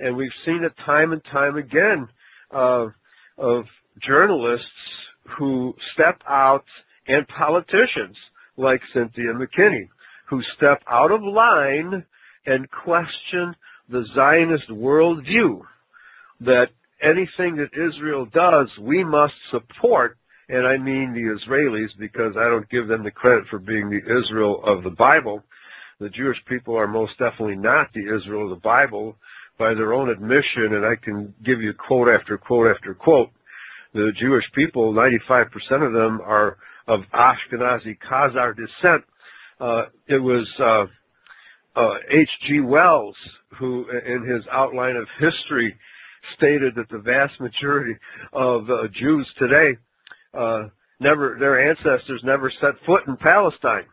And we've seen it time and time again of journalists who step out, and politicians like Cynthia McKinney, who step out of line and question the Zionist worldview, that anything that Israel does, we must support. And I mean the Israelis, because I don't give them the credit for being the Israel of the Bible. The Jewish people are most definitely not the Israel of the Bible by their own admission, and I can give you quote after quote after quote. The Jewish people, 95% of them are of Ashkenazi Khazar descent. It was H.G. Wells who, in his outline of history, stated that the vast majority of Jews today, their ancestors never set foot in Palestine.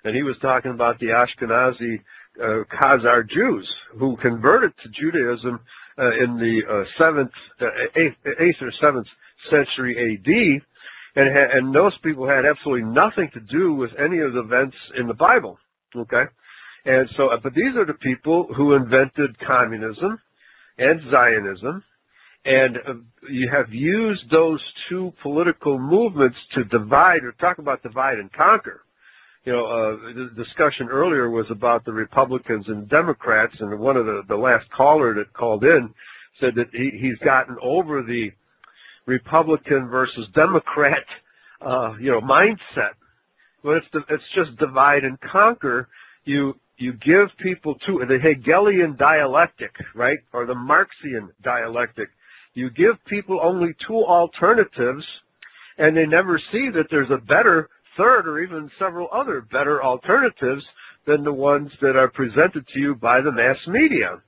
And he was talking about the Ashkenazi Khazar Jews who converted to Judaism in the 8th or 7th century A.D., and those people had absolutely nothing to do with any of the events in the Bible, okay? And so, but these are the people who invented communism and Zionism, and you have used those two political movements to divide, or talk about divide and conquer. You know, the discussion earlier was about the Republicans and Democrats, and one of the last caller that called in said that he's gotten over the Republican versus Democrat, mindset. But it's just divide and conquer. You give people the Hegelian dialectic, right, or the Marxian dialectic. You give people only two alternatives, and they never see that there's a better third or even several other better alternatives than the ones that are presented to you by the mass media.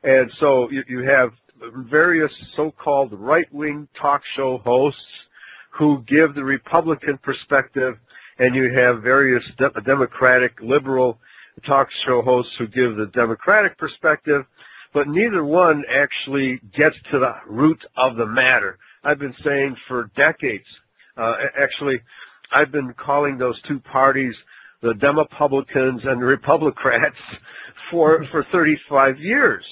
And so you have various so-called right-wing talk show hosts who give the Republican perspective, and you have various Democratic liberal talk show hosts who give the Democratic perspective, but neither one actually gets to the root of the matter. I've been saying for decades, I've been calling those two parties the Demopublicans and the Republicrats for 35 years,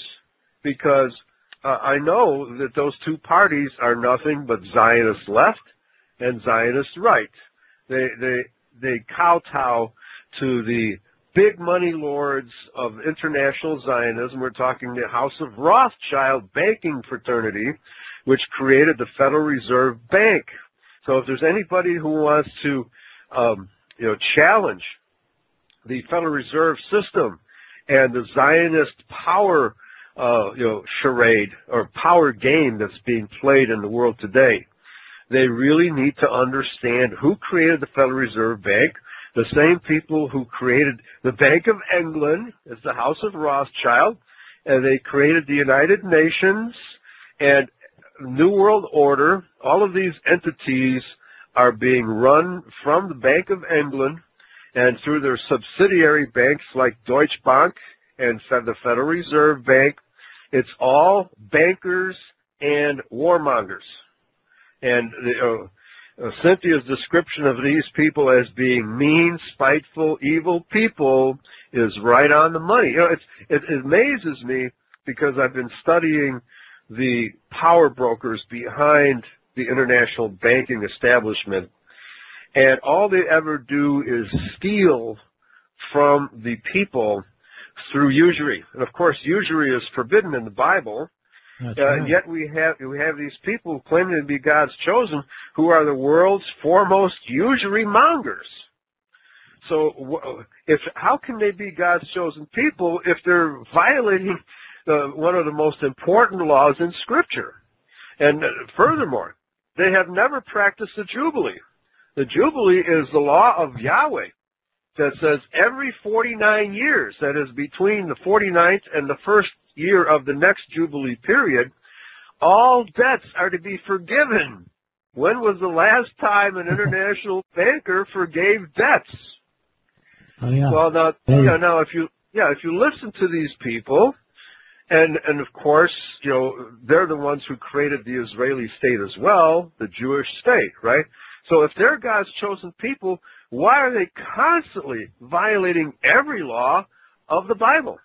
because I know that those two parties are nothing but Zionist left and Zionist right. They kowtow to the big money lords of international Zionism. We're talking the House of Rothschild banking fraternity, which created the Federal Reserve Bank. So if there's anybody who wants to, challenge the Federal Reserve System and the Zionist power, charade or power game that's being played in the world today, they really need to understand who created the Federal Reserve Bank. The same people who created the Bank of England is the House of Rothschild, and they created the United Nations and New World Order. All of these entities are being run from the Bank of England and through their subsidiary banks like Deutsche Bank and the Federal Reserve Bank. It's all bankers and warmongers. And Cynthia's description of these people as being mean, spiteful, evil people is right on the money. It amazes me because I've been studying the power brokers behind the international banking establishment, and all they ever do is steal from the people through usury. And of course, usury is forbidden in the Bible. And yet we have these people claiming to be God's chosen who are the world's foremost usury mongers. So how can they be God's chosen people if they're violating one of the most important laws in Scripture? And furthermore, they have never practiced the Jubilee. The Jubilee is the law of Yahweh that says every 49 years, that is between the 49th and the first year of the next Jubilee period, all debts are to be forgiven. When was the last time an international banker forgave debts? Oh, yeah. Well, now if you listen to these people, and of course, they're the ones who created the Israeli state as well, the Jewish state, right? So if they're God's chosen people, why are they constantly violating every law of the Bible?